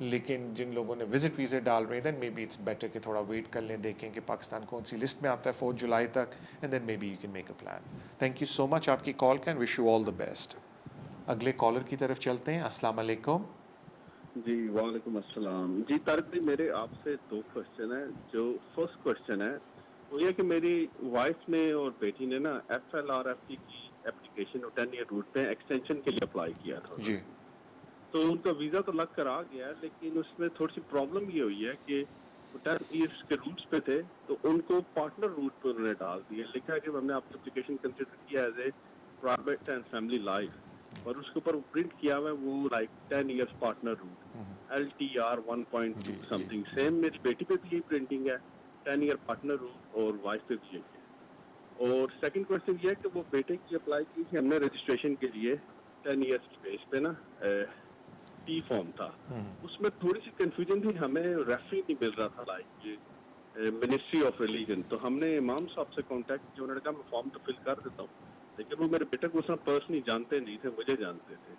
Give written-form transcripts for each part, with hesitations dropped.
لیکن جن لوگوں نے وزٹ ویزے ڈال رہے ہیں دین مے بی اٹس بیٹر کہ تھوڑا ویٹ کر لیں, دیکھیں کہ پاکستان کون سی لسٹ میں آتا ہے 4 جولائی تک, and then may be you can make a plan. Thank you so much آپ کی کال کا, and wish you all the best. اگلے کالر کی طرف چلتے ہیں. السلام علیکم. جی وعلیکم السلام. جی طارق بھائی میرے آپ سے 2 کوشچن ہیں. جو فرسٹ کوشچن ہے وہ یہ کہ میری وائف نے اور بیٹی نے نا FLRFT کی اپلیکیشن 10 ایئر روٹ پہ ایکسٹینشن کے لیے اپلائی کیا تھا. جی تو ان کا ویزا تو لگ کر آ گیا, لیکن اس میں تھوڑی سی پرابلم یہ ہوئی ہے کہ وہ 10 ایئرس کے روٹس پہ تھے, تو ان کو پارٹنر روٹ پہ انہوں نے ڈال دیا. لکھا کہ ہم نے آپ کی اپلیکیشن کنسیڈر کیا as a private and family life, اور اس کے اوپر پرنٹ کیا ہوا ہے وہ like 10 years partner route LTR 1.2 something. Same میری بیٹی پہ بھی یہی پرنٹنگ ہے 10 ایئر پارٹنر روٹ, اور وائف پہ بھی یہی ہے. اور سیکنڈ کوشچن یہ ہے کہ وہ بیٹے کی اپلائی کی تھی ہم نے رجسٹریشن کے لیے 10 ایئرس کی بیس پہ نا T فارم تھا. اس میں تھوڑی سی کنفیوژن تھی, ہمیں ریفری نہیں مل رہا تھا لائک یہ منسٹری آف ریلیجن. تو ہم نے امام صاحب سے کانٹیکٹ کیا, انہوں نے کہا میں فارم تو فل کر دیتا ہوں, لیکن وہ میرے بیٹے کو اس طرح پرسنلی جانتے نہیں تھے, مجھے جانتے تھے.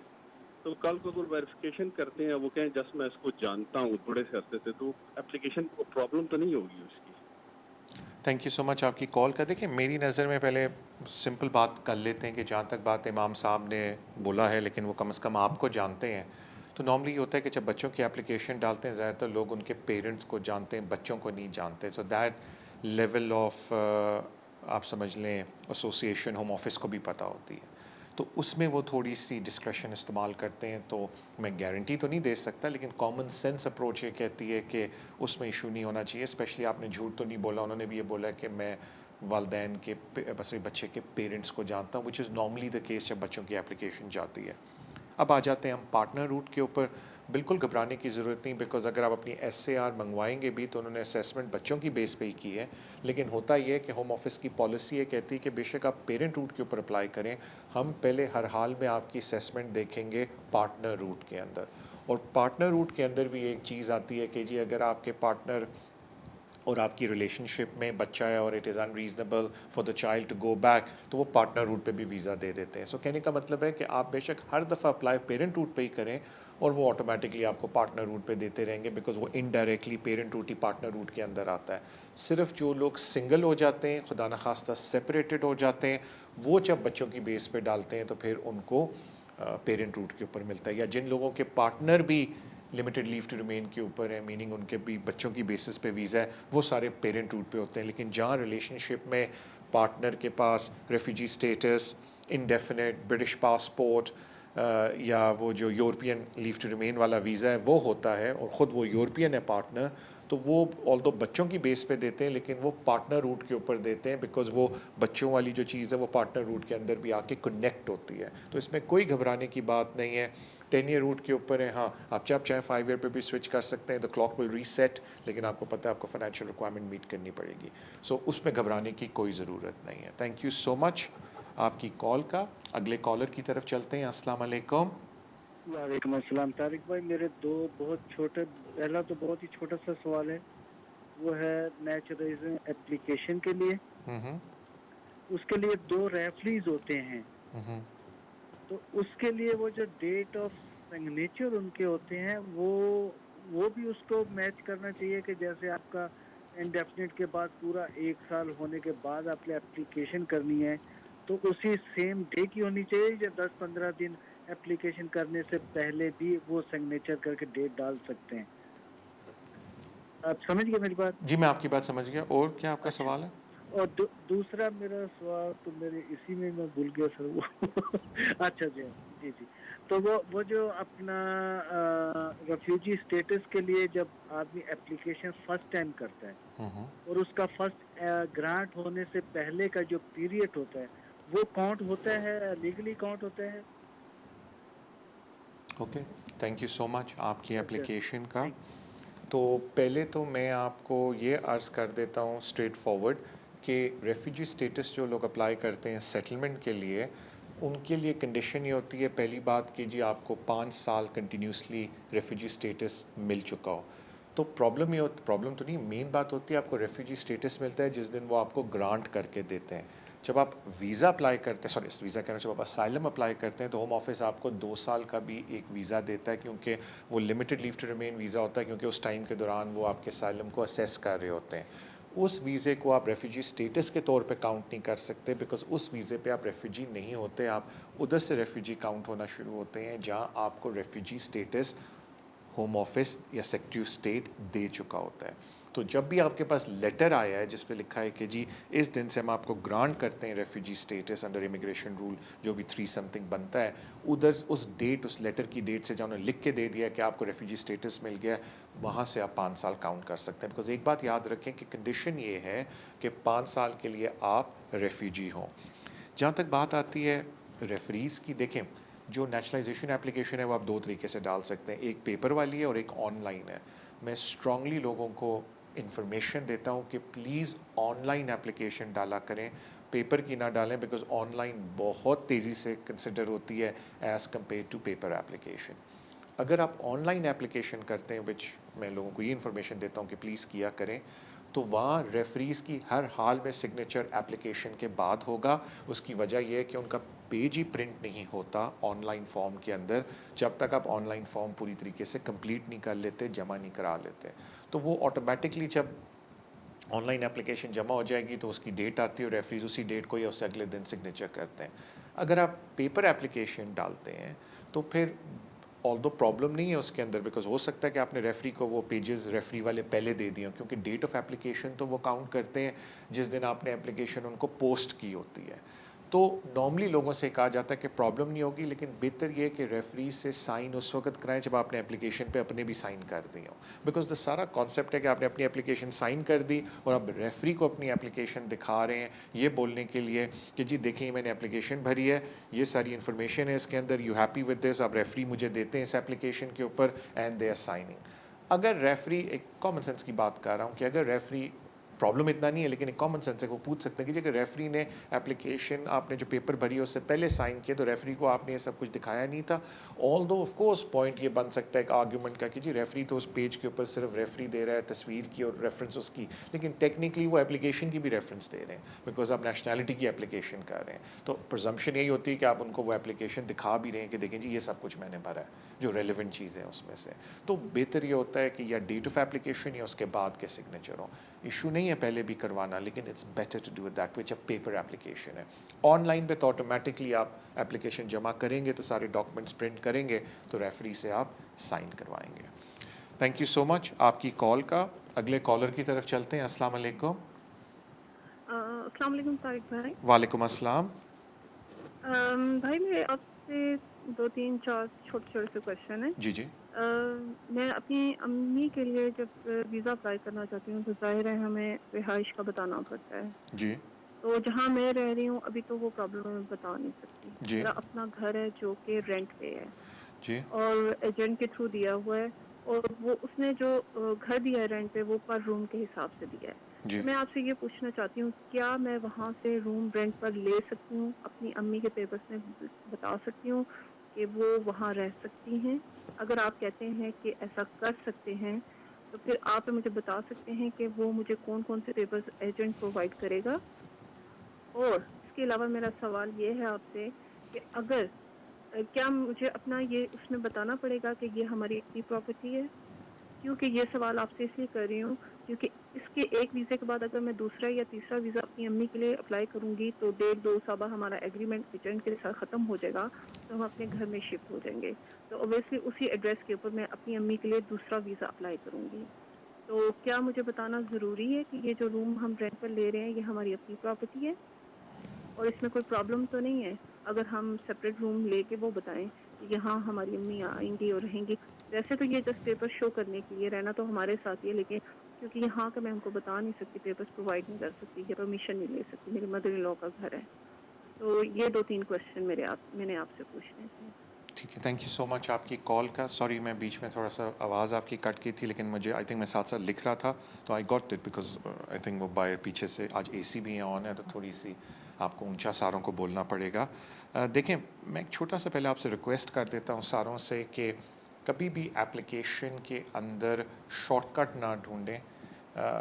تو کل کو اگر ویریفیکیشن کرتے ہیں وہ کہیں جس میں اس کو جانتا ہوں بڑے سے عرصے سے, تو اپلیکیشن کو پرابلم تو نہیں ہوگی اس کی. تھینک یو سو مچ آپ کی کال کا. دیکھیں میری نظر میں پہلے سمپل بات کر لیتے ہیں کہ جہاں تک بات امام صاحب نے بولا ہے, لیکن وہ کم از کم آپ کو جانتے ہیں. تو نارملی یہ ہوتا ہے کہ جب بچوں کی اپلیکیشن ڈالتے ہیں زیادہ تر لوگ ان کے پیرنٹس کو جانتے ہیں, بچوں کو نہیں جانتے. سو دیٹ لیول آف آپ سمجھ لیں ایسوسیشن ہوم آفس کو بھی پتہ ہوتی ہے, تو اس میں وہ تھوڑی سی ڈسکریشن استعمال کرتے ہیں. تو میں گارنٹی تو نہیں دے سکتا, لیکن کامن سینس اپروچ یہ کہتی ہے کہ اس میں ایشو نہیں ہونا چاہیے. اسپیشلی آپ نے جھوٹ تو نہیں بولا, انہوں نے بھی یہ بولا کہ میں والدین کے بس بچے کے پیرنٹس کو جانتا ہوں, وچ از نارملی دا کیس جب بچوں کی اپلیکیشن جاتی ہے. اب آ جاتے ہیں ہم پارٹنر روٹ کے اوپر. بالکل گھبرانے کی ضرورت نہیں, بیکاز اگر آپ اپنی SAR منگوائیں گے بھی تو انہوں نے اسیسمنٹ بچوں کی بیس پہ ہی کی ہے. لیکن ہوتا یہ ہے کہ ہوم آفس کی پالیسی یہ کہتی ہے کہ بے شک آپ پیرنٹ روٹ کے اوپر اپلائی کریں, ہم پہلے ہر حال میں آپ کی اسیسمنٹ دیکھیں گے پارٹنر روٹ کے اندر. اور پارٹنر روٹ کے اندر بھی ایک چیز آتی ہے کہ جی اگر آپ کے پارٹنر اور آپ کی ریلیشن شپ میں بچہ ہے اور it is unreasonable for the child to go back, تو وہ پارٹنر روٹ پہ بھی ویزا دے دیتے ہیں. سو کہنے کا مطلب ہے کہ آپ بے شک ہر دفعہ اپلائی پیرنٹ روٹ پہ ہی کریں, اور وہ آٹومیٹکلی آپ کو پارٹنر روٹ پہ دیتے رہیں گے, بیکاز وہ انڈائریکٹلی پیرنٹ روٹ ہی پارٹنر روٹ کے اندر آتا ہے. صرف جو لوگ سنگل ہو جاتے ہیں, خدا نخواستہ سپریٹڈ ہو جاتے ہیں, وہ جب بچوں کی بیس پہ ڈالتے ہیں تو پھر ان کو پیرنٹ روٹ کے اوپر ملتا ہے. یا جن لوگوں کے پارٹنر بھی لمیٹڈ لیو ٹو ریمین کے اوپر ہے, میننگ ان کے بھی بچوں کی بیسس پہ ویزا ہے, وہ سارے پیرنٹ روٹ پہ ہوتے ہیں. لیکن جہاں ریلیشن شپ میں پارٹنر کے پاس refugee status, indefinite British passport, یا وہ جو یورپین لیو ٹو ریمین والا ویزا ہے وہ ہوتا ہے, اور خود وہ یورپین ہے پارٹنر, تو وہ آلدو بچوں کی بیس پہ دیتے ہیں لیکن وہ پارٹنر روٹ کے اوپر دیتے ہیں, بیکاز وہ بچوں والی جو چیز ہے وہ پارٹنر روٹ کے اندر بھی آ کے کنیکٹ ہوتی ہے. تو اس میں کوئی گھبرانے کی بات نہیں ہے. 10 ایئر روٹ کے اوپر ہے, ہاں آپ چاہیں 5 ایئر پہ بھی سوئچ کر سکتے ہیں, دا کلاک ول ریسیٹ, لیکن آپ کو پتہ ہے آپ کو فائنینشیل ریکوائرمنٹ میٹ کرنی پڑے گی. سو اس میں گھبرانے کی کوئی ضرورت نہیں ہے. تھینک یو سو مچ آپ کی کال کا. اگلے کالر کی طرف چلتے ہیں. السلام علیکم. وعلیکم السلام. طارق بھائی میرے 2 بہت چھوٹے, پہلا تو بہت ہی چھوٹا سا سوال ہے, وہ ہے نیچرلائزیشن اپلیکیشن کے لیے. اس کے لیے 2 ریفریز ہوتے ہیں, تو اس کے لیے وہ جو ڈیٹ آف سگنیچر ان کے ہوتے ہیں وہ بھی اس کو میچ کرنا چاہیے, کہ جیسے آپ کا انڈیفینٹ کے بعد پورا 1 سال ہونے کے بعد آپ نے اپلیکیشن کرنی ہے تو اسی سیم ڈے کی ہونی چاہیے, یا 10-15 دن اپلیکیشن کرنے سے پہلے بھی وہ سگنیچر کر کے ڈیٹ ڈال سکتے ہیں؟ آپ سمجھ گئے میری بات؟ جی میں آپ کی بات سمجھ گیا. اور کیا آپ کا اچھا, سوال ہے؟ اور دوسرا میرا سوال تو میرے اسی میں بھول گیا سر وہ اچھا جی جی. تو وہ جو اپنا ریفیوجی اسٹیٹس کے لیے جب آدمی اپلیکیشن فرسٹ ٹائم کرتا ہے اور اس کا فرسٹ گرانٹ ہونے سے پہلے کا جو پیریڈ ہوتا ہے وہ کاؤنٹ ہوتا ہے, لیگلی کاؤنٹ ہوتا ہے؟ Okay, thank you so much آپ کی اچھا, اپلیکیشن کا. تو پہلے تو میں آپ کو یہ عرض کر دیتا ہوں اسٹریٹ فارورڈ کہ ریفیوجی اسٹیٹس جو لوگ اپلائی کرتے ہیں سیٹلمنٹ کے لیے, ان کے لیے کنڈیشن یہ ہوتی ہے پہلی بات کہ جی آپ کو 5 سال کنٹینیوسلی ریفیوجی اسٹیٹس مل چکا ہو. تو پرابلم تو نہیں, مین بات ہوتی ہے آپ کو ریفیوجی اسٹیٹس ملتا ہے جس دن وہ آپ کو گرانٹ کر کے دیتے ہیں. جب آپ ویزا اپلائی کرتے ہیں، سوری ویزا کہنا، جب آپ اسائلم اپلائی کرتے ہیں تو ہوم آفس آپ کو 2 سال کا بھی ایک ویزا دیتا ہے، کیونکہ وہ limited leave to remain visa ہوتا ہے، کیونکہ اس ٹائم کے دوران وہ آپ کے اسائلم کو اسیس کر رہے ہوتے ہیں. اس ویزے کو آپ ریفیوجی سٹیٹس کے طور پہ کاؤنٹ نہیں کر سکتے، بیکاز اس ویزے پہ آپ ریفیوجی نہیں ہوتے، آپ ادھر سے ریفیوجی کاؤنٹ ہونا شروع ہوتے ہیں جہاں آپ کو ریفیوجی سٹیٹس ہوم آفس یا سیکریٹری آف اسٹیٹ دے چکا ہوتا ہے. تو جب بھی آپ کے پاس لیٹر آیا ہے جس پہ لکھا ہے کہ جی اس دن سے ہم آپ کو گرانٹ کرتے ہیں refugee status under immigration rule جو بھی 3 سمتھنگ بنتا ہے، ادھر اس ڈیٹ، اس لیٹر کی ڈیٹ سے جہاں انہوں نے لکھ کے دے دیا کہ آپ کو ریفیوجی سٹیٹس مل گیا، وہاں سے آپ 5 سال کاؤنٹ کر سکتے ہیں. بیکاز ایک بات یاد رکھیں کہ کنڈیشن یہ ہے کہ 5 سال کے لیے آپ ریفیوجی ہوں. جہاں تک بات آتی ہے ریفریز کی، دیکھیں جو نیشنلائزیشن اپلیکیشن ہے وہ آپ 2 طریقے سے ڈال سکتے ہیں، ایک پیپر والی ہے اور ایک آن لائن ہے. میں اسٹرانگلی لوگوں کو انفارمیشن دیتا ہوں کہ پلیز آن لائن اپلیکیشن ڈالا کریں، پیپر کی نہ ڈالیں، بیکاز آن لائن بہت تیزی سے کنسیڈر ہوتی ہے as compare to paper application. اگر آپ آن لائن اپلیکیشن کرتے ہیں، وچ میں لوگوں کو یہ انفارمیشن دیتا ہوں کہ پلیز کیا کریں، تو وہاں ریفریز کی ہر حال میں سگنیچر اپلیکیشن کے بعد ہوگا. اس کی وجہ یہ ہے کہ ان کا پیج ہی پرنٹ نہیں ہوتا آن لائن فارم کے اندر جب تک آپ آن لائن فارم پوری طریقے سے کمپلیٹ نہیں کر لیتے، جمع نہیں کرا لیتے. تو وہ آٹومیٹکلی جب آن لائن اپلیکیشن جمع ہو جائے گی تو اس کی ڈیٹ آتی ہے اور ریفریز اسی ڈیٹ کو یا اس سے اگلے دن سگنیچر کرتے ہیں. اگر آپ پیپر اپلیکیشن ڈالتے ہیں تو پھر آلدو پرابلم نہیں ہے اس کے اندر، بیکاز ہو سکتا ہے کہ آپ نے ریفری کو وہ پیجز ریفری والے پہلے دے دیے ہوں، کیونکہ ڈیٹ آف اپلیکیشن تو وہ کاؤنٹ کرتے ہیں جس دن آپ نے اپلیکیشن ان کو پوسٹ کی ہوتی ہے. تو نارملی لوگوں سے کہا جاتا ہے کہ پرابلم نہیں ہوگی، لیکن بہتر یہ کہ ریفری سے سائن اس وقت کرائیں جب آپ نے اپلیکیشن پہ اپنے بھی سائن کر دی ہوں. بیکاز دا سارا کانسیپٹ ہے کہ آپ نے اپنی اپلیکیشن سائن کر دی اور اب ریفری کو اپنی اپلیکیشن دکھا رہے ہیں یہ بولنے کے لیے کہ جی دیکھیں میں نے اپلیکیشن بھری ہے، یہ ساری انفارمیشن ہے اس کے اندر، یو ہیپی ود دس. اب ریفری مجھے دیتے ہیں اس اپلیکیشن کے اوپر اینڈ دے آر سائننگ. اگر ریفری، ایک کامن سینس کی بات کر رہا ہوں کہ اگر ریفری، پرابلم اتنا نہیں ہے لیکن ایک کامن سینس ہے، وہ پوچھ سکتے ہیں کہ اگر ریفری نے اپلیکیشن آپ نے جو پیپر بھری ہے اس سے پہلے سائن کیا تو ریفری کو آپ نے یہ سب کچھ دکھایا نہیں تھا. آل دو آف کورس پوائنٹ یہ بن سکتا ہے ایک آرگیومنٹ کا کہ جی ریفری تو اس پیج کے اوپر صرف ریفری دے رہا ہے تصویر کی اور ریفرنس اس کی، لیکن ٹیکنیکلی وہ اپلیکیشن کی بھی ریفرنس دے رہے ہیں بیکاز آپ نیشنلٹی کی اپلیکیشن کر رہے ہیں. تو پرزمپشن یہی ہوتی ہے کہ آپ ان کو وہ اپلیکیشن دکھا بھی رہے ہیں کہ دیکھیں جی یہ سب کچھ میں نے بھرا ہے جو ریلیونٹ چیزیں اس میں سے. تو بہتر یہ ہوتا ہے کہ یا ڈیٹ آف اپلیکیشن یا اس کے بعد کے سگنیچر ہوں. ایشو نہیں ہے پہلے بھی کروانا، لیکن it's better to do that which a paper application ہے. آن لائن پہ تو آٹومیٹکلی آپ اپلیکیشن جمع کریں گے تو سارے ڈاکومنٹس پرنٹ کریں گے تو ریفری سے آپ سائن کروائیں گے. تھینک یو سو مچ آپ کی کال کا. اگلے کالر کی طرف چلتے ہیں. السلام علیکم. السلام علیکم طارق بھائی. وعلیکم السلام. بھائی میرے آپ سے 2-3-4 چھوٹے چھوٹے سے کوشچن ہیں. جی جی. میں اپنی امی کے لیے جب ویزا اپلائی کرنا چاہتی ہوں تو ظاہر ہے ہمیں رہائش کا بتانا پڑتا ہے. جی تو جہاں میں رہ رہی ہوں ابھی تو وہ پرابلم میں بتا نہیں سکتی. جی میرا اپنا گھر ہے جو کہ رینٹ پہ ہے جی اور ایجنٹ کے تھرو دیا ہوا ہے، اور وہ اس نے جو گھر دیا ہے رینٹ پہ وہ پر روم کے حساب سے دیا ہے. جی. تو میں آپ سے یہ پوچھنا چاہتی ہوں کیا میں وہاں سے روم رینٹ پر لے سکتی ہوں؟ اپنی امی کے پیپرز میں بتا سکتی ہوں کہ وہ وہاں رہ سکتی ہیں؟ اگر آپ کہتے ہیں کہ ایسا کر سکتے ہیں تو پھر آپ مجھے بتا سکتے ہیں کہ وہ مجھے کون کون سے پیپرز ایجنٹ پرووائڈ کرے گا. اور اس کے علاوہ میرا سوال یہ ہے آپ سے کہ اگر کیا مجھے اپنا یہ اس میں بتانا پڑے گا کہ یہ ہماری اپنی پراپرٹی ہے؟ کیونکہ یہ سوال آپ سے اس لیے کر رہی ہوں کیونکہ اس کے ایک ویزے کے بعد اگر میں دوسرا یا تیسرا ویزا اپنی امی کے لیے اپلائی کروں گی تو 1.5-2 سال بعد ہمارا ایگریمنٹ ایجنٹ کے ساتھ ختم ہو جائے گا تو ہم اپنے گھر میں شفٹ ہو جائیں گے. تو اوبیسلی اسی ایڈریس کے اوپر میں اپنی امی کے لیے دوسرا ویزا اپلائی کروں گی. تو کیا مجھے بتانا ضروری ہے کہ یہ جو روم ہم رینٹ پر لے رہے ہیں یہ ہماری اپنی پراپرٹی ہے اور اس میں کوئی پرابلم تو نہیں ہے اگر ہم سپریٹ روم لے کے وہ بتائیں کہ یہاں ہماری امی آئیں گی اور رہیں گی؟ ویسے تو یہ جسٹ پیپر شو کرنے کے لیے، رہنا تو ہمارے ساتھ ہی ہے، لیکن کیونکہ یہاں کا میں ان کو بتا نہیں سکتی، پیپرز پرووائڈ نہیں کر سکتی یا پرمیشن نہیں لے سکتی، میری مدر ان لا کا گھر ہے. تو یہ 2-3 کوشچن میں نے آپ سے پوچھنے تھے. ٹھیک ہے. تھینک یو سو مچ آپ کی کال کا. سوری میں بیچ میں تھوڑا سا آواز آپ کی کٹ کی تھی، لیکن مجھے آئی تھنک میں ساتھ ساتھ لکھ رہا تھا تو I got it because I think وہ باہر پیچھے سے آج اے سی بھی آن ہے تو تھوڑی سی آپ کو اونچا ساروں کو بولنا پڑے گا. دیکھیں میں ایک چھوٹا سا پہلے آپ سے ریکویسٹ کر دیتا ہوں ساروں سے کہ کبھی بھی اپلیکیشن کے اندر شارٹ کٹ نہ ڈھونڈیں.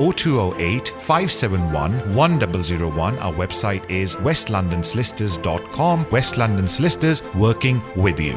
0208 571 1001। Our website is westlondonsolicitors.com. West London Solicitors, working with you.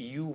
EU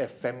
FM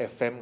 FM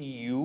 EU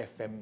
FM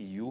EU,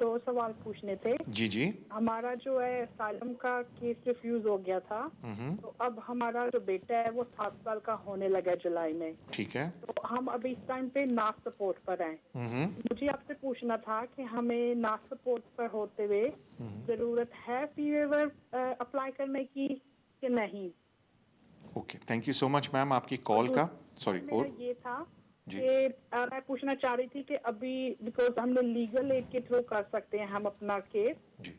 2 سوال پوچھنے تھے. جی جی. ہمارا جو ہے اسائلم کا کیس ریفیوز ہو گیا تھا, تو اب ہمارا جو بیٹا ہے وہ 7 سال کا ہونے لگا جولائی میں. ٹھیک ہے. تو ہم ابھی اس ٹائم پہ ناس سپورٹ پر ہیں. مجھے آپ سے پوچھنا تھا کہ ہمیں ناس سپورٹ پر ہوتے ہوئے ضرورت ہے فی ویور اپلائی کرنے کی کہ نہیں. اوکے, تھینک یو سو مچ میم آپ کی کال کا. سوری, اور یہ تھا کہ میں پوچھنا چاہ رہی تھی کہ ابھی بیکاز ہم نے لیگل ایڈ کے تھرو کر سکتے ہیں ہم اپنا کیس,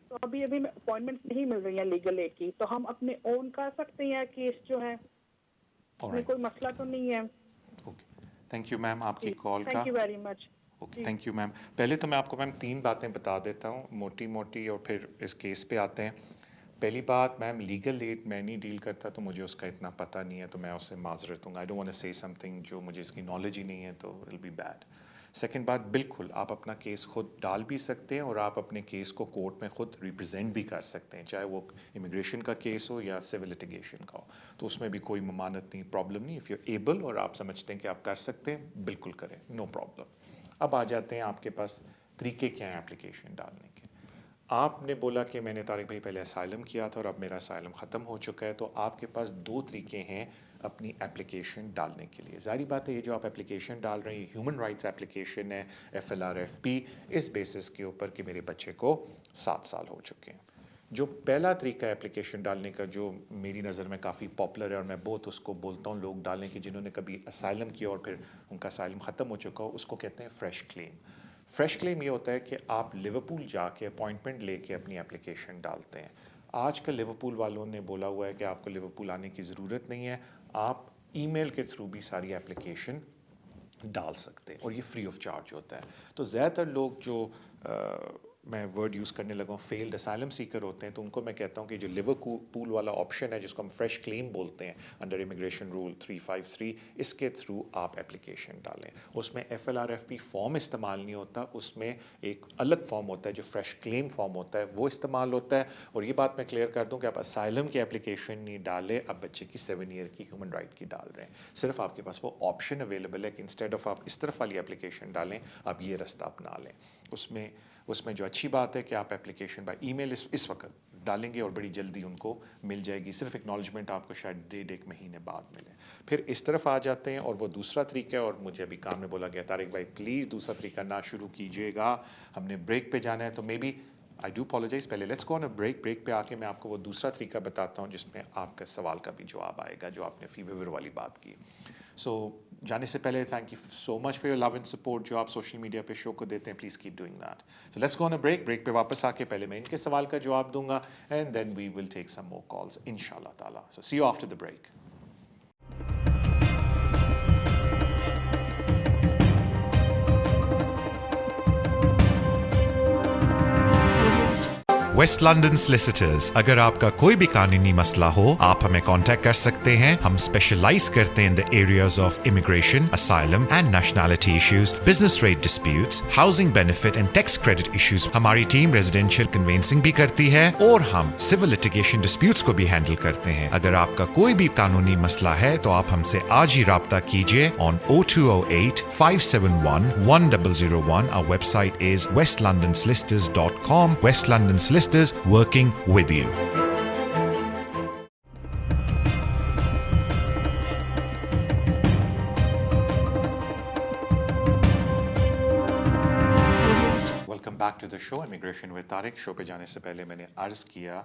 تو ابھی اپوائنٹمنٹ نہیں مل رہی ہیں لیگل ایڈ کی, تو ہم اپنے اون کر سکتے ہیں کیس جو ہے, اس میں کوئی مسئلہ تو نہیں ہے. اوکے, تھینک یو میم آپ کی کال کا. Thank you very much. Okay, thank you ma'am. پہلے تو میں آپ کو میم 3 باتیں بتا دیتا ہوں موٹی موٹی, اور پھر اس کیس پہ آتے ہیں. پہلی بات, میم لیگل ایڈ میں نہیں ڈیل کرتا تو مجھے اس کا اتنا پتہ نہیں ہے, تو میں اس سے معذرت ہوں. آئی ڈونٹ وانٹ ٹو سے سم تھنگ جو مجھے اس کی نالج ہی نہیں ہے, تو ول بی بیڈ. سیکنڈ بات, بالکل آپ اپنا کیس خود ڈال بھی سکتے ہیں, اور آپ اپنے کیس کو کورٹ میں خود ریپرزینٹ بھی کر سکتے ہیں, چاہے وہ امیگریشن کا کیس ہو یا سول لٹیگیشن کا ہو, تو اس میں بھی کوئی ممانعت نہیں, پرابلم نہیں. اف یو ایبل اور آپ سمجھتے ہیں کہ آپ کر سکتے ہیں, بالکل کریں, نو پرابلم. اب آ جاتے ہیں آپ کے پاس طریقے کیا ہیں اپلیکیشن ڈالنے کے. آپ نے بولا کہ میں نے طارق بھائی پہلے اسائلم کیا تھا اور اب میرا اسائلم ختم ہو چکا ہے, تو آپ کے پاس 2 طریقے ہیں اپنی اپلیکیشن ڈالنے کے لیے. ظاہری بات ہے یہ جو آپ اپلیکیشن ڈال رہے ہیں ہیومن رائٹس اپلیکیشن ہے, FLRFP, اس بیسس کے اوپر کہ میرے بچے کو 7 سال ہو چکے ہیں. جو پہلا طریقہ ہے اپلیکیشن ڈالنے کا, جو میری نظر میں کافی پاپولر ہے اور میں بہت اس کو بولتا ہوں لوگ ڈالیں کہ جنہوں نے کبھی اسائلم کیا اور پھر ان کا اسائلم ختم ہو چکا ہو, اس کو کہتے ہیں فریش کلیم. فریش کلیم یہ ہوتا ہے کہ آپ لیورپول جا کے اپوائنٹمنٹ لے کے اپنی اپلیکیشن ڈالتے ہیں. آج کل لیورپول والوں نے بولا ہوا ہے کہ آپ کو لیورپول آنے کی ضرورت نہیں ہے, آپ ای میل کے تھرو بھی ساری اپلیکیشن ڈال سکتے ہیں, اور یہ فری آف چارج ہوتا ہے. تو زیادہ تر لوگ جو میں ورڈ یوز کرنے لگا ہوں فیلڈ اسائلم سیکر ہوتے ہیں, تو ان کو میں کہتا ہوں کہ جو لیورپول والا آپشن ہے جس کو ہم فریش کلیم بولتے ہیں انڈر امیگریشن رول 353, اس کے تھرو آپ اپلیکیشن ڈالیں. اس میں FLRFP فارم استعمال نہیں ہوتا, اس میں ایک الگ فارم ہوتا ہے جو فریش کلیم فارم ہوتا ہے, وہ استعمال ہوتا ہے. اور یہ بات میں کلیئر کر دوں کہ آپ اسائلم کی اپلیکیشن نہیں ڈالیں, اب بچے کی 7 ایئر کی ہیومن رائٹ کی ڈال رہے ہیں. صرف آپ کے پاس وہ آپشن اویلیبل ہے کہ انسٹیڈ آف آپ اس طرف والی اپلیکیشن ڈالیں, آپ یہ رستہ اپنا لیں. اس میں جو اچھی بات ہے کہ آپ اپلیکیشن بائی ای میل اس وقت ڈالیں گے اور بڑی جلدی ان کو مل جائے گی. صرف اکنالجمنٹ آپ کو شاید 1.5 مہینے بعد ملے. پھر اس طرف آ جاتے ہیں, اور وہ دوسرا طریقہ ہے, اور مجھے ابھی کام میں بولا گیا طارق بھائی پلیز دوسرا طریقہ نہ شروع کیجیے گا, ہم نے بریک پہ جانا ہے, تو may be I do apologise. پہلے let's go on a break پہ آ کے میں آپ کو وہ دوسرا طریقہ بتاتا ہوں جس میں آپ کا سوال کا بھی جواب آئے گا جو آپ نے فی ویور والی بات کی. سو جانے سے پہلے thank you so much for your love and support جو آپ سوشل میڈیا پہ شو کو دیتے ہیں, please keep doing that. So let's go on a break پہ واپس آ کے پہلے میں ان کے سوال کا جواب دوں گا, and then we will take some more calls ان شاء اللہ تعالیٰ. So see you after the break. West London solicitors, اگر آپ کا کوئی بھی قانونی مسئلہ ہو آپ ہمیں کانٹیکٹ کر سکتے ہیں. ہم اسپیشلائز کرتے ہیں in the areas of immigration, asylum and nationality issues, business rate disputes, housing benefit and tax credit issues. ہماری ٹیم ریزیڈینشیل کنوینسنگ بھی کرتی ہے, اور ہم سول لٹیگیشن ڈسپیوٹس کو بھی ہینڈل کرتے ہیں. اگر آپ کا کوئی بھی قانونی مسئلہ ہے تو آپ ہم سے آج ہی رابطہ کیجیے آن 0208 571 1001. Our website is westlondonsolicitors.com. West London Solicitors, working with you. Welcome back to the show immigration with Tariq. Show پہ جانے سے پہلے میں نے عرض کیا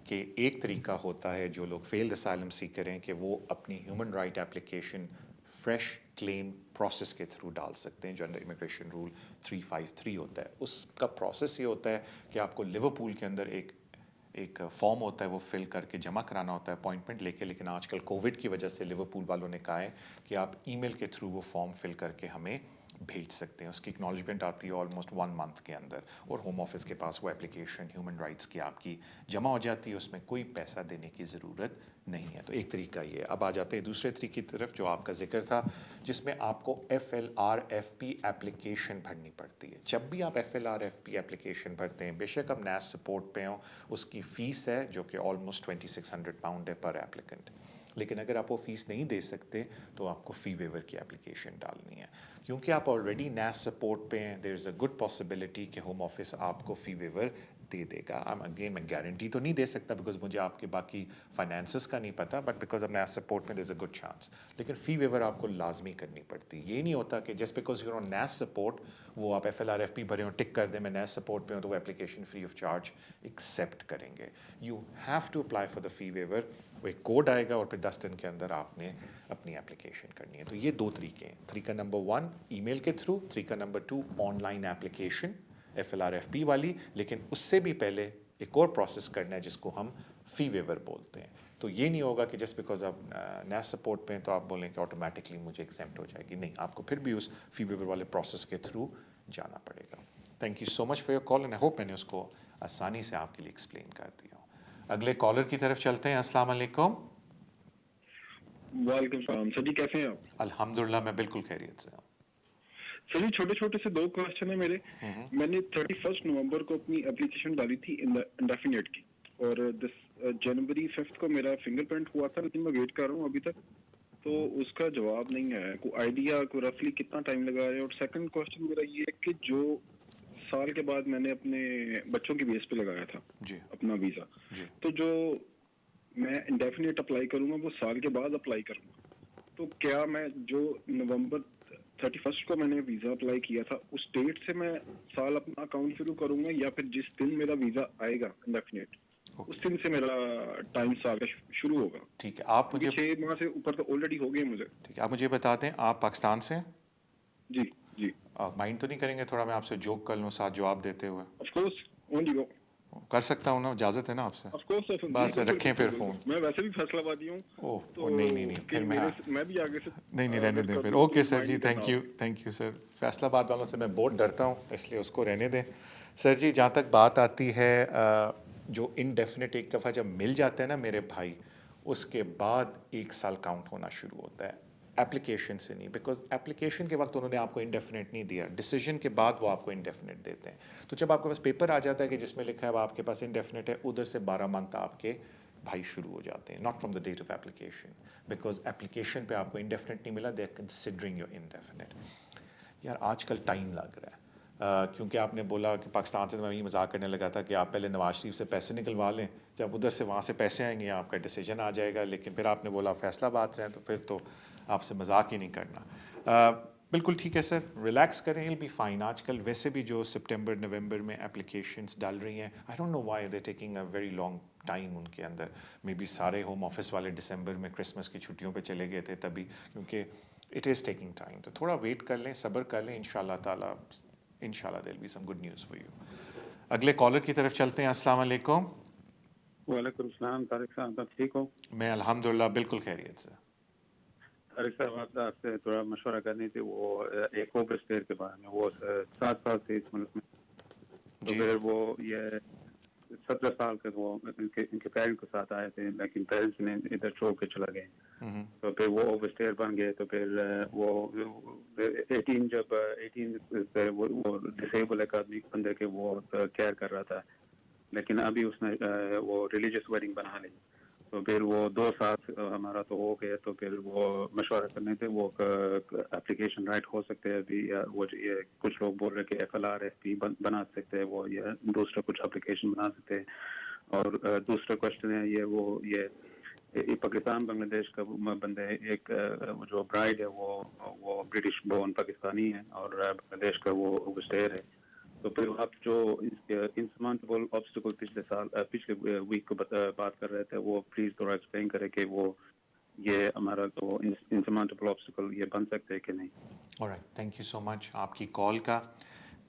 کہ ایک طریقہ ہوتا ہے جو لوگ فیلڈ اسائلم سیکر ہیں کہ وہ اپنی ہیومن رائٹ اپلیکیشن فریش کلیم پروسیس کے تھرو ڈال سکتے ہیں جو انڈر امیگریشن رول 353 ہوتا ہے. اس کا پروسیس یہ ہوتا ہے کہ آپ کو لیورپول کے اندر ایک فارم ہوتا ہے, وہ فل کر کے جمع کرانا ہوتا ہے اپوائنٹمنٹ لے کے. لیکن آج کل کووڈ کی وجہ سے لیورپول والوں نے کہا ہے کہ آپ ای میل کے تھرو وہ فارم فل کر کے ہمیں بھیج سکتے ہیں. اس کی اکنالجمنٹ آتی ہے آلموسٹ 1 منتھ کے اندر, اور ہوم آفس کے پاس وہ اپلیکیشن ہیومن رائٹس کی آپ کی جمع ہو جاتی ہے, اس میں کوئی پیسہ دینے کی ضرورت نہیں ہے. تو ایک طریقہ یہ ہے. اب آ جاتے ہیں دوسرے طریقے کی طرف جو آپ کا ذکر تھا, جس میں آپ کو FLRFP اپلیکیشن بھرنی پڑتی ہے. جب بھی آپ FLRFP اپلیکیشن بھرتے ہیں, بے شک اب نیس سپورٹ پہ ہوں, اس کی فیس ہے جو کہ آلموسٹ £2600 ہے پر ایپلیکنٹ. لیکن اگر آپ وہ فیس نہیں دے سکتے تو آپ کو فی ویور کی اپلیکیشن ڈالنی ہے. کیونکہ آپ آلریڈی نیس سپورٹ پہ ہیں, دیر از اے گڈ پاسبلٹی کہ ہوم آفس آپ کو فی ویور دے دے گا. اگین میں گارنٹی تو نہیں دے سکتا بیکاز مجھے آپ کے باقی فائنینسز کا نہیں پتہ, بٹ بیکاز آف نیس سپورٹ میں دیر از اے گڈ چانس. لیکن فی ویور آپ کو لازمی کرنی پڑتی. یہ نہیں ہوتا کہ جسٹ بیکاز یو آن نیس سپورٹ وہ آپ FLRFP بھرے ہوں, ٹک کر دیں میں نیس سپورٹ پہ ہوں تو وہ application free of charge accept کریں گے. You have to apply for the fee waiver. وہ ایک کوڈ آئے گا اور پھر 10 دن کے اندر آپ نے اپنی اپلیکیشن کرنی ہے. تو یہ 2 طریقے ہیں. طریقہ نمبر 1 ای میل کے تھرو, طریقہ number 2 on line application FLRFP والی. لیکن اس سے بھی پہلے ایک اور پروسیس کرنا ہے جس کو ہم فی ویور بولتے ہیں. تو یہ نہیں ہوگا کہ جسٹ بیکاز آپ نیس سپورٹ پہ ہیں تو آپ بولیں کہ آٹومیٹکلی مجھے ایگزیمپٹ ہو جائے گی. نہیں, آپ کو پھر بھی اس فی ویور والے پروسیس کے تھرو جانا پڑے گا. Thank you so much for your call and I hope میں نے اس کو آسانی سے آپ کے لیے ایکسپلین کر دیا ہوں. اگلے کالر کی طرف چلتے ہیں. السلام علیکم. وعلیکم السلام. سر جی کیسے ہیں آپ؟ الحمدللہ میں بالکل خیریت سے ہوں. سر جی چھوٹے چھوٹے سے 2 کوسچن ہیں میرے. میں نے 31 نومبر کو اپنی اپلیکیشن ڈالی تھی انڈیفینیٹ کی, اور جنوری 5 کو میرا فنگر پرنٹ ہوا تھا, لیکن میں ویٹ کر رہا ہوں ابھی تک, تو اس کا جواب نہیں آیا. کوئی آئیڈیا کو رفلی کتنا ٹائم لگا ہے؟ اور سیکنڈ کوسچن میرا یہ ہے کہ جو سال کے بعد میں نے اپنے بچوں کی بیس پہ لگایا تھا اپنا ویزا, تو جو میں انڈیفینیٹ اپلائی کروں گا وہ سال کے بعد اپلائی کروں گا, تو کیا میں جو نومبر 31 کو میں نے ویزا اپلائی کیا تھا اس ڈیٹ سے میں سال اپنا اکاؤنٹ شروع کروں گا, یا پھر جس دن میرا ویزا آئے گا انڈیفینیٹ اس دن سے میرا ٹائم سال کا شروع ہوگا؟ ٹھیک ہے, آپ مجھے 6 ماہ سے اوپر تو آلریڈی ہو گئے مجھے. ٹھیک ہے, آپ مجھے بتا دیں آپ پاکستان سے ہیں؟ جی جی. مائنڈ تو نہیں کریں گے تھوڑا میں آپ سے جوک کر لوں ساتھ جواب دیتے ہوئے؟ Of course, own you go. کر سکتا ہوں نا, اجازت ہے نا آپ سے؟ Of course. بس رکھیں پھر فون. میں ویسے بھی فیصلہ آبادی ہوں. اوہ نہیں پھر میں بھی آگے سے نہیں رہنے دیں پھر. Okay sir ji, thank you sir. Faisalabad والوں سے میں بہت ڈرتا ہوں اس لیے اس کو رہنے دیں. سر جی جہاں تک بات آتی ہے جو انڈیفینٹ ایک دفعہ جب مل جاتا ہے نا میرے بھائی, اس کے بعد 1 سال کاؤنٹ ہونا شروع ہوتا ہے, اپلیکیشن سے نہیں. بیکاز اپلیکیشن کے وقت انہوں نے آپ کو انڈیفینٹ نہیں دیا, ڈیسیجن کے بعد وہ آپ کو انڈیفینٹ دیتے ہیں. تو جب آپ کے پاس پیپر آ جاتا ہے کہ جس میں لکھا ہے اب آپ کے پاس انڈیفینٹ ہے, ادھر سے 12 منتھ آپ کے بھائی شروع ہو جاتے ہیں, not from the date of application. Because application پہ آپ کو انڈیفینٹ نہیں ملا, they are considering your indefinite. یار آج کل ٹائم لگ رہا ہے, کیونکہ آپ نے بولا کہ پاکستان سے میں یہ مذاق کرنے لگا تھا کہ آپ پہلے نواز شریف سے پیسے نکلوا لیں, جب ادھر سے وہاں سے پیسے آئیں گے آپ کا ڈیسیجن آ جائے گا. لیکن پھر آپ نے بولا فیصلہ آباد سے ہیں تو پھر تو آپ سے مذاق ہی نہیں کرنا. بالکل ٹھیک ہے سر, ریلیکس کریں, ول بی فائن. آج کل ویسے بھی جو سپٹمبر نومبر میں اپلیکیشنس ڈال رہی ہیں, I don't know why they taking a very long time ان کے اندر. مے بی سارے ہوم آفس والے دسمبر میں کرسمس کی چھٹیوں پہ چلے گئے تھے تبھی, کیونکہ اٹ از ٹیکنگ ٹائم. تو تھوڑا ویٹ کر لیں, صبر کر لیں, انشاءاللہ تعالیٰ انشاءاللہ there will be some good news for you. اگلے کالر کی طرف چلتے ہیں. السلام علیکم. وعلیکم السلام. طارق صاحب آپ ٹھیک ہو؟ میں الحمدللہ بالکل خیریت سے. طارق صاحب آپ سے تھوڑا مشورہ کرنی تھی, وہ ایک اوور اسٹیئر کے بارے میں. وہ 7 سال سے اس ملک میں, تو پھر وہ یہ 17 سال کے وہ ان کے پیرنٹ کے ساتھ آئے تھے, لیکن پیرنٹس نے ادھر چھوڑ کے چلا گئے. تو پھر وہ اوور اسٹیئر بن گئے. تو پھر وہ 18 وہ ڈسیبل ایک آدمی بندے کے وہ کیئر کر رہا تھا, لیکن ابھی اس نے وہ ریلیجیس ویڈنگ بنا لی. تو پھر وہ 2 ساتھ ہمارا تو ہو گیا. تو پھر وہ مشورہ کرنے تھے وہ اپلیکیشن رائٹ ہو سکتے ہیں ابھی, یا وہ یہ کچھ لوگ بول رہے کہ FLRFP بنا سکتے ہیں وہ, یا دوسرا کچھ اپلیکیشن بنا سکتے ہیں. اور دوسرا کوشچن ہے یہ پاکستان بنگلہ دیش کا بندے, ایک جو برائڈ ہے وہ برٹش بورن پاکستانی ہے, اور بنگلہ دیش کا وہ اوورسٹیئر ہے. تو پھر آپ جو انسرماؤنٹیبل آبسٹیکل پچھلے ویک کو بات کر رہے تھے, وہ پلیز تھوڑا ایکسپلین کرے کہ وہ یہ ہمارا وہ انسرماؤنٹیبل آبسٹیکل یہ بن سکتے ہیں کہ نہیں. All right, thank you so much آپ کی کال کا.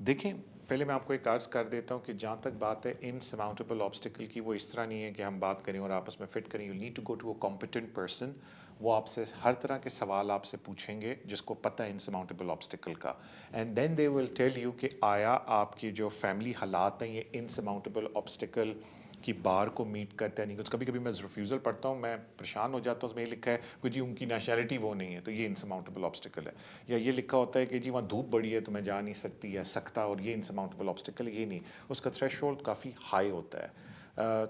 دیکھیں پہلے میں آپ کو ایک عرض کر دیتا ہوں کہ جہاں تک بات ہے انسرماؤنٹیبل آبسٹیکل کی, وہ اس طرح نہیں ہے کہ ہم بات کریں اور آپ اس میں فٹ کریں. You need to go to a competent person. وہ آپ سے ہر طرح کے سوال آپ سے پوچھیں گے جس کو پتہ ہے انسرماؤنٹیبل آبسٹیکل کا, and then they will tell you کہ آیا آپ کی جو فیملی حالات ہیں یہ انسرماؤنٹیبل آبسٹیکل کی بار کو میٹ کرتا ہے نہیں. کبھی کبھی میں ریفیوزل پڑھتا ہوں, میں پریشان ہو جاتا ہوں, اس میں یہ لکھا ہے کہ جی ان کی نیشنلٹی وہ نہیں ہے تو یہ انسرماؤنٹیبل آبسٹیکل ہے, یا یہ لکھا ہوتا ہے کہ جی وہاں دھوپ بڑی ہے تو میں جا نہیں سکتی یا سکتا, اور یہ انسرماؤنٹیبل آبسٹیکل. یہ نہیں, اس کا تھریش ہولڈ کافی ہائی ہوتا ہے.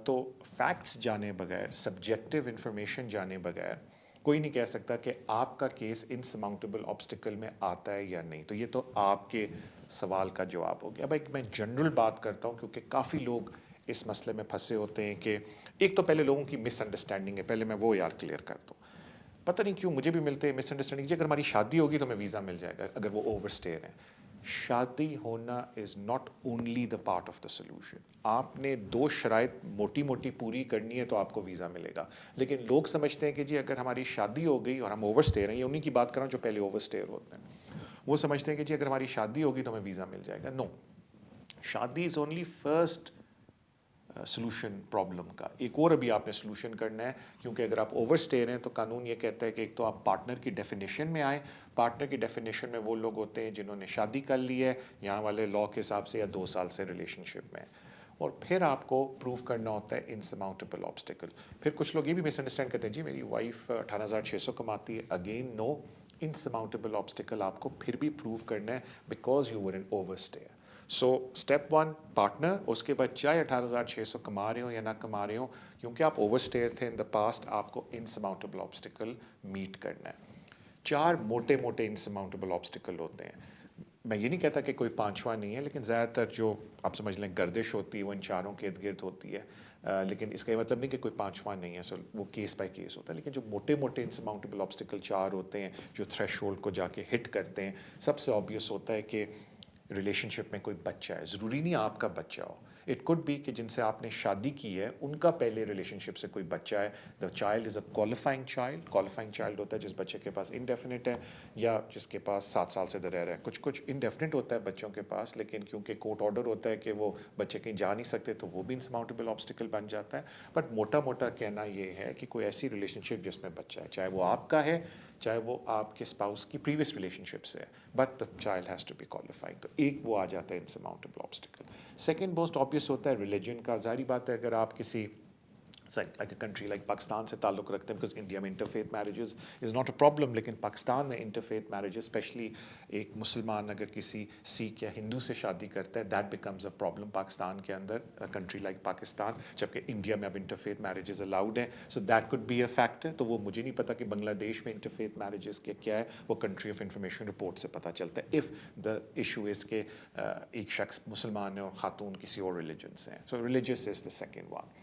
تو فیکٹس جانے بغیر, سبجیکٹیو انفارمیشن جانے بغیر کوئی نہیں کہہ سکتا کہ آپ کا کیس انسرماؤنٹیبل آبسٹیکل میں آتا ہے یا نہیں. تو یہ تو آپ کے سوال کا جواب ہو گیا. اب ایک میں جنرل بات کرتا ہوں کیونکہ کافی لوگ اس مسئلے میں پھنسے ہوتے ہیں کہ ایک تو پہلے لوگوں کی مس انڈرسٹینڈنگ ہے, پہلے میں وہ یار کلیئر کر دوں. پتہ نہیں کیوں مجھے بھی ملتے ہیں مس انڈرسٹینڈنگ, اگر ہماری شادی ہوگی تو ہمیں ویزا مل جائے گا اگر وہ اوور اسٹیئر ہیں. شادی ہونا is not only the part of the solution. آپ نے 2 شرائط موٹی موٹی پوری کرنی ہے تو آپ کو ویزا ملے گا. لیکن لوگ سمجھتے ہیں کہ جی اگر ہماری شادی ہو گئی اور ہم اوور اسٹیئر ہیں, یہ انہیں کی بات کر رہا ہوں جو پہلے اوور اسٹیئر ہوتے ہیں, وہ سمجھتے ہیں کہ جی اگر ہماری شادی ہوگی تو ہمیں ویزا مل جائے گا. نو, شادی is only first solution problem کا. ایک اور ابھی آپ نے سلوشن کرنا ہے, کیونکہ اگر آپ اوور اسٹیئر ہیں تو قانون یہ کہتا ہے کہ ایک تو آپ پارٹنر کی ڈیفینیشن میں آئیں. پارٹنر کی ڈیفینیشن میں وہ لوگ ہوتے ہیں جنہوں نے شادی کر لی ہے یہاں والے لاء کے حساب سے, یا 2 سال سے ریلیشن شپ میں, اور پھر آپ کو پروف کرنا ہوتا ہے انسرماؤنٹیبل آبسٹیکل. پھر کچھ لوگ یہ بھی مس انڈرسٹینڈ کرتے ہیں جی میری وائف 18,600 کماتی ہے. اگین نو, انسرماؤنٹیبل آبسٹیکل آپ کو پھر بھی پروف کرنا ہے because you were in overstayer. So step 1 partner, اس کے بعد چاہے 18,600 کما رہے ہوں یا نہ کما رہے ہوں, کیونکہ آپ اوور اسٹیئر تھے ان دا پاسٹ, آپ کو انسرماؤنٹیبل آبسٹیکل میٹ کرنا ہے. 4 موٹے موٹے انسرماؤنٹیبل آبسٹیکل ہوتے ہیں. میں یہ نہیں کہتا کہ کوئی 5واں نہیں ہے, لیکن زیادہ تر جو آپ سمجھ لیں گردش ہوتی ہے وہ ان 4 کے ارد گرد ہوتی ہے. لیکن اس کا یہ مطلب نہیں کہ کوئی 5واں نہیں ہے, سو وہ کیس بائی کیس ہوتا ہے. لیکن جو موٹے موٹے انسرماؤنٹیبل آبسٹیکل 4 ہوتے ہیں جو تھریش ہولڈ کو جا کے ہٹ کرتے ہیں, سب سے آبویس ہوتا ہے کہ ریلیشن شپ میں کوئی بچہ ہے. ضروری نہیں آپ کا بچہ ہو, اٹ کوڈ بی کہ جن سے آپ نے شادی کی ہے ان کا پہلے ریلیشن شپ سے کوئی بچہ ہے. The child is a qualifying child. Qualifying child ہوتا ہے جس بچے کے پاس انڈیفینٹ ہے یا جس کے پاس 7 سال سے رہ رہا ہے. کچھ انڈیفینٹ ہوتا ہے بچوں کے پاس, لیکن کیونکہ کورٹ آرڈر ہوتا ہے کہ وہ بچے کہیں جا نہیں سکتے تو وہ بھی انسرماؤنٹیبل آبسٹیکل بن جاتا ہے. بٹ موٹا موٹا کہنا یہ ہے کہ کوئی ایسی ریلیشن شپ جس میں بچہ ہے, چاہے وہ آپ کا ہے چاہے وہ آپ کے اسپاؤس کی پریویس ریلیشن شپ سے ہے, but the child has to be qualified. تو ایک وہ آ جاتا ہے insurmountable obstacle. Second most obvious ہوتا ہے ریلیجن کا. ظاہری بات ہے اگر آپ کسی like a country like Pakistan سے تعلق رکھتے ہیں, because انڈیا میں interfaith marriages is not a problem, لیکن پاکستان میں انٹرفیتھ میرجز اسپیشلی ایک مسلمان اگر کسی سکھ یا ہندو سے شادی کرتا ہے that becomes a problem Pakistan کے اندر, کنٹری لائک پاکستان, جبکہ انڈیا میں اب انٹرفیتھ میرجز الاؤڈ ہیں. So that could be a factor. تو وہ مجھے نہیں پتا کہ بنگلہ دیش میں انٹرفیتھ میرجز کیا ہے, وہ کنٹری آف انفارمیشن رپورٹ سے پتہ چلتا ہے اف دا ایشو از کہ ایک شخص مسلمان ہے اور خاتون کسی اور ریلیجن سے ہیں. So religious is the second one.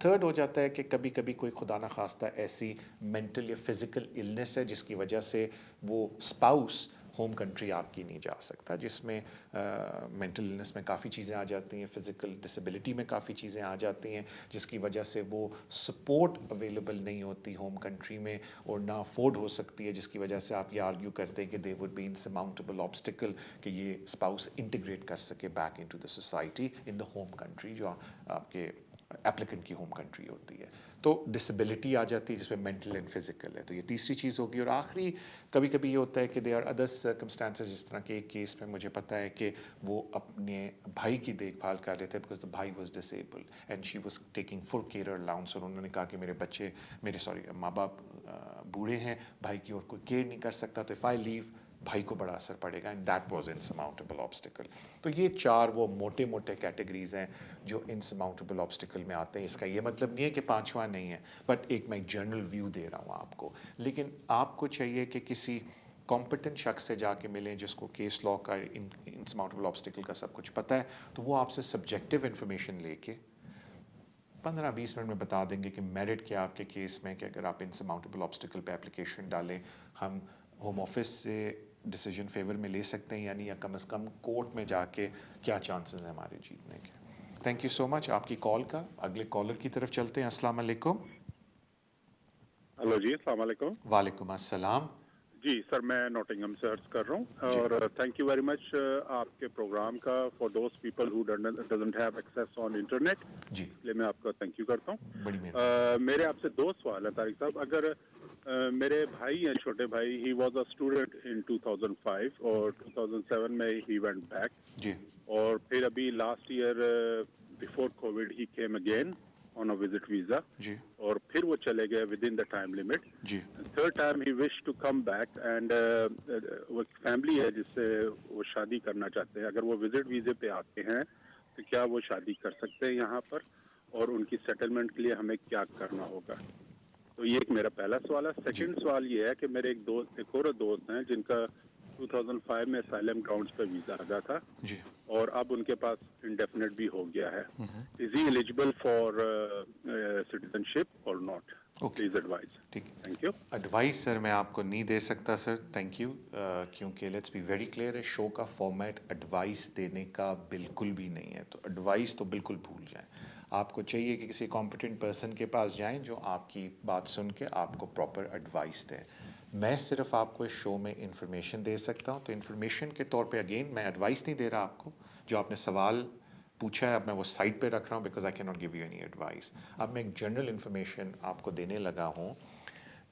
Third ہو جاتا ہے کہ کبھی کبھی کوئی خدا نخواستہ ایسی مینٹل یا فزیکل النس ہے جس کی وجہ سے وہ اسپاؤس ہوم کنٹری آپ کی نہیں جا سکتا, جس میں مینٹل النس میں کافی چیزیں آ جاتی ہیں, فزیکل ڈسیبلٹی میں کافی چیزیں آ جاتی ہیں, جس کی وجہ سے وہ سپورٹ اویلیبل نہیں ہوتی ہوم کنٹری میں اور نہ افورڈ ہو سکتی ہے, جس کی وجہ سے آپ یہ آرگیو کرتے ہیں کہ دے وڈ بی انسرماؤنٹیبل آبسٹیکل کہ یہ اسپاؤس انٹیگریٹ کر سکے back into the society in the home country جو آپ کے ایپلیکنٹ کی ہوم کنٹری ہوتی ہے. تو ڈسیبلٹی آ جاتی ہے جس میں مینٹل اینڈ فزیکل ہے. تو یہ تیسری چیز ہوگی. اور آخری کبھی کبھی یہ ہوتا ہے کہ دے آر ادر سرکمسٹانسز, جس طرح کے ایک کیس میں مجھے پتہ ہے کہ وہ اپنے بھائی کی دیکھ بھال کر رہے تھے بیکاز دا بھائی was disabled and she was taking full care allowance, اور انہوں نے کہا کہ میرے ماں باپ بوڑھے ہیں, بھائی کی اور کوئی کیئر نہیں کر سکتا, تو اف آئی لیو بھائی کو بڑا اثر پڑے گا, اینڈ دیٹ واز انسرماؤنٹیبل آبسٹیکل. تو یہ 4 وہ موٹے موٹے کیٹیگریز ہیں جو انسرماؤنٹیبل آبسٹیکل میں آتے ہیں. اس کا یہ مطلب نہیں ہے کہ 5واں نہیں ہے, بٹ ایک میں جنرل ویو دے رہا ہوں آپ کو. لیکن آپ کو چاہیے کہ کسی کمپٹنٹ شخص سے جا کے ملیں جس کو کیس لاء کا انسرماؤنٹیبل آبسٹیکل کا سب کچھ پتہ ہے, تو وہ آپ سے سبجیکٹیو انفارمیشن لے کے 15-20 منٹ میں بتا دیں گے کہ میرٹ کیا آپ کے کیس میں, کہ اگر آپ انسرماؤنٹیبل آبسٹیکل پہ اپلیکیشن ڈالیں ہم ہوم آفس سے ڈیسیجن فیور میں لے سکتے ہیں یعنی, یا کم از کم کورٹ میں جا کے کیا چانسز ہیں ہمارے جیتنے کے. تھینک یو سو مچ آپ کی کال کا. اگلے کالر کی طرف چلتے ہیں. السلام علیکم. ہلو جی, السلام علیکم. وعلیکم السلام. جی سر, میں نوٹنگم سے عرض کر رہا ہوں, اور تھینک یو ویری مچ آپ کے پروگرام کا for those people who doesn't have access on internet. جی, اس لیے میں آپ کا تھینک یو کرتا ہوں. بڑی مہربانی. میرے آپ سے 2 سوال ہیں طارق صاحب. اگر میرے بھائی ہیں, چھوٹے بھائی, he was a student in 2005 اور 2007 میں ہی وینٹ بیک. جی, اور پھر ابھی لاسٹ ایئر بفور کووڈ ہی came again on a visit visa. جی, اور پھر وہ چلے گئے within the time limit. جی, Third time he wished to come back and وہ فیملی ہے جس سے وہ شادی کرنا چاہتے ہیں. اگر وہ وزٹ ویزے پہ آتے ہیں تو کیا وہ شادی کر سکتے ہیں یہاں پر؟ اور ان کی سیٹلمنٹ کے لیے ہمیں کیا کرنا ہوگا. تو یہ ایک میرا پہلا سوال ہے. سیکنڈ سوال یہ ہے کہ میرے ایک اور دوست ہیں جن کا 2005 میں اسائلم گراؤنڈز پہ ویزا لگا تھا اور اب ان کے پاس انڈیفینٹ بھی ہو گیا ہے. از ہی ایلیجیبل فار سٹیزن شپ اور ناٹ؟ Please advise. ٹھیک ہے, تھینک یو. ایڈوائس سر میں آپ کو نہیں دے سکتا سر, تھینک یو, کیونکہ لیٹس بی ویری کلیئر ہے, شو کا فارمیٹ ایڈوائس دینے کا بالکل بھی نہیں ہے. تو ایڈوائس تو بالکل بھول جائیں. آپ کو چاہیے کہ کسی کمپیٹنٹ پرسن کے پاس جائیں جو آپ کی بات سن کے آپ کو پراپر ایڈوائس دے. میں صرف آپ کو اس شو میں انفارمیشن دے سکتا ہوں. تو انفارمیشن کے طور پہ اگین میں ایڈوائس نہیں دے رہا آپ کو. جو آپ نے سوال پوچھا ہے اب میں وہ سائٹ پہ رکھ رہا ہوں because I can not give you any advice. اب میں ایک جنرل انفارمیشن آپ کو دینے لگا ہوں.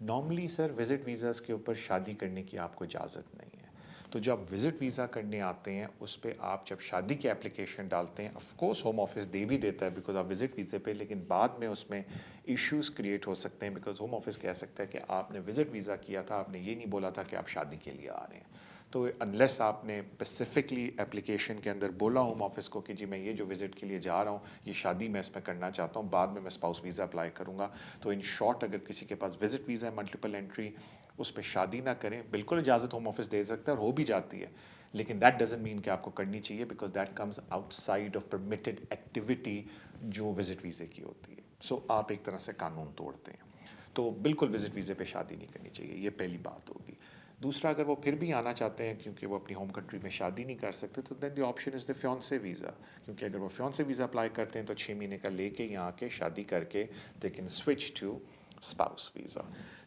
نارملی سر وزٹ ویزاز کے اوپر شادی کرنے کی آپ کو اجازت نہیں ہے. تو جب وزٹ ویزا کرنے آتے ہیں اس پہ آپ جب شادی کی اپلیکیشن ڈالتے ہیں, آف کورس ہوم آفس دے بھی دیتا ہے بیکاز آپ وزٹ ویزے پہ, لیکن بعد میں اس میں ایشوز کریٹ ہو سکتے ہیں بیکاز ہوم آفس کہہ سکتا ہے کہ آپ نے وزٹ ویزا کیا تھا, آپ نے یہ نہیں بولا تھا کہ آپ شادی کے لیے آ رہے ہیں. تو انلیس آپ نے اسپیسیفکلی اپلیکیشن کے اندر بولا ہوم آفس کو کہ جی میں یہ جو وزٹ کے لیے جا رہا ہوں یہ شادی میں اس میں کرنا چاہتا ہوں, بعد میں اسپاؤس ویزا اپلائی کروں گا. تو ان شارٹ اگر کسی کے پاس وزٹ ویزا ہے ملٹیپل انٹری, اس پہ شادی نہ کریں. بالکل اجازت ہوم آفس دے سکتا ہے اور ہو بھی جاتی ہے, لیکن دیٹ ڈزنٹ مین کہ آپ کو کرنی چاہیے because that comes out side of permitted activity جو وزٹ ویزے کی ہوتی ہے. سو آپ ایک طرح سے قانون توڑتے ہیں. تو بالکل وزٹ ویزے پہ شادی نہیں کرنی چاہیے, یہ پہلی بات ہوگی. دوسرا, اگر وہ پھر بھی آنا چاہتے ہیں کیونکہ وہ اپنی ہوم کنٹری میں شادی نہیں کر سکتے تو دین the option is the فیونسے visa. کیونکہ اگر وہ فیونسے ویزا اپلائی کرتے ہیں تو 6 مہینے کا لے کے یہاں آ کے شادی کر کے they can switch to spouse visa.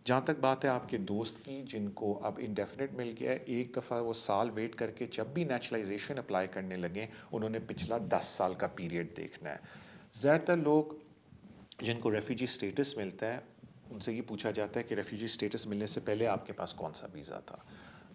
جہاں تک بات ہے آپ کے دوست کی جن کو اب انڈیفینٹ مل گیا ہے, ایک دفعہ وہ سال ویٹ کر کے جب بھی نیچرلائزیشن اپلائی کرنے لگیں انہوں نے پچھلا 10 سال کا پیریڈ دیکھنا ہے. زیادہ تر لوگ جن کو ریفیوجی سٹیٹس ملتا ہے ان سے یہ پوچھا جاتا ہے کہ ریفیوجی سٹیٹس ملنے سے پہلے آپ کے پاس کون سا ویزا تھا.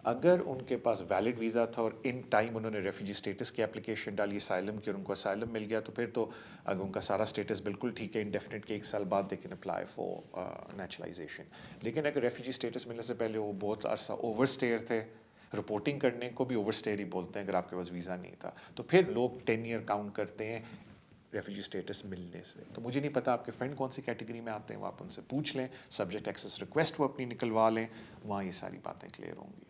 اگر ان کے پاس ویلڈ ویزا تھا اور ان ٹائم انہوں نے ریفیوجی سٹیٹس کی اپلیکیشن ڈالی اسائلم کی اور ان کو اسائلم مل گیا تو پھر تو اگر ان کا سارا سٹیٹس بالکل ٹھیک ہے, انڈیفینٹ کے 1 سال بعد they can apply for naturalisation. لیکن اگر ریفیوجی سٹیٹس ملنے سے پہلے وہ بہت عرصہ اوور اسٹیئر تھے, رپورٹنگ کرنے کو بھی اوور اسٹیئر ہی بولتے ہیں اگر آپ کے پاس ویزا نہیں تھا, تو پھر لوگ 10 ایئر کاؤنٹ کرتے ہیں ریفیوجی سٹیٹس ملنے سے. تو مجھے نہیں پتا آپ کے فرینڈ کون سی کیٹیگری میں آتے ہیں, وہ آپ ان سے پوچھ لیں. سبجیکٹ ایکسیس ریکویسٹ وہ اپنی نکلوا لیں, وہاں یہ ساری باتیں کلیئر ہوں گی.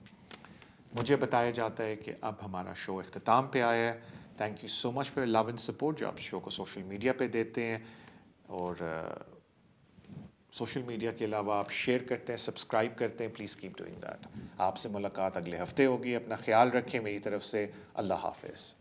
مجھے بتایا جاتا ہے کہ اب ہمارا شو اختتام پہ آیا ہے. Thank you so much for your love and support جو آپ شو کو سوشل میڈیا پہ دیتے ہیں, اور سوشل میڈیا کے علاوہ آپ شیئر کرتے ہیں, سبسکرائب کرتے ہیں. Please keep doing that. آپ سے ملاقات اگلے ہفتے ہوگی. اپنا خیال رکھیں. میری طرف سے اللہ حافظ.